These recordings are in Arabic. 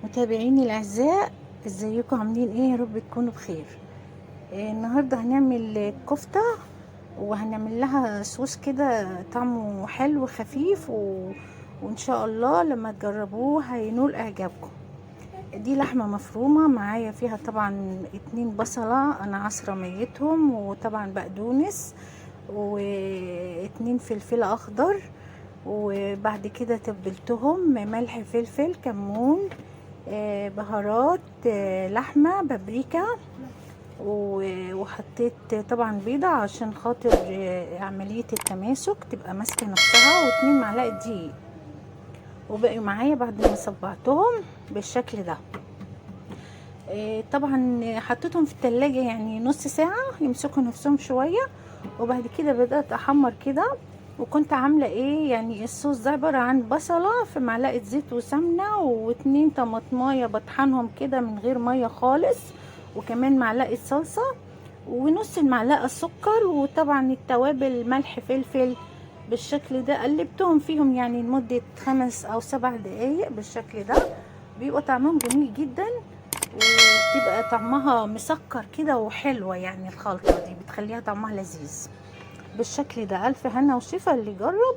متابعيني الاعزاء، ازيكم؟ عاملين ايه؟ يا رب تكونوا بخير. النهارده هنعمل كفته، وهنعمل لها صوص كده طعمه حلو خفيف وان شاء الله لما تجربوه هينول اعجابكم. دي لحمه مفرومه معايا، فيها طبعا 2 بصله انا عصره ميتهم، وطبعا بقدونس، و2 فلفل اخضر، وبعد كده تبلتهم ملح فلفل كمون، بهارات، لحمة بابريكا، وحطيت طبعا بيضة عشان خاطر عملية التماسك تبقى ماسكة نفسها، و2 معلقة دقيق، وبقوا معايا بعد ما صبعتهم بالشكل ده. طبعا حطيتهم في التلاجة يعني نص ساعة يمسكوا نفسهم شوية، وبعد كده بدأت احمر كده. وكنت عاملة ايه يعني الصوص ده عبارة عن بصلة في معلقة زيت وسمنة، و2 طماطماية بطحنهم كده من غير مية خالص، وكمان معلقة صلصة، ونص المعلقة سكر، وطبعا التوابل ملح فلفل بالشكل ده. قلبتهم فيهم يعني لمدة 5 أو 7 دقايق بالشكل ده. بيبقى طعمهم جميل جدا، وبتبقى طعمها مسكر كده وحلوة، يعني الخلطة دي بتخليها طعمها لذيذ بالشكل ده. ألف هنا وشفا اللي جرب.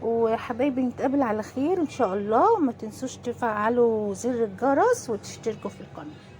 وحبايبي نتقابل على خير إن شاء الله، وما تنسوش تفعلوا زر الجرس وتشتركوا في القناة.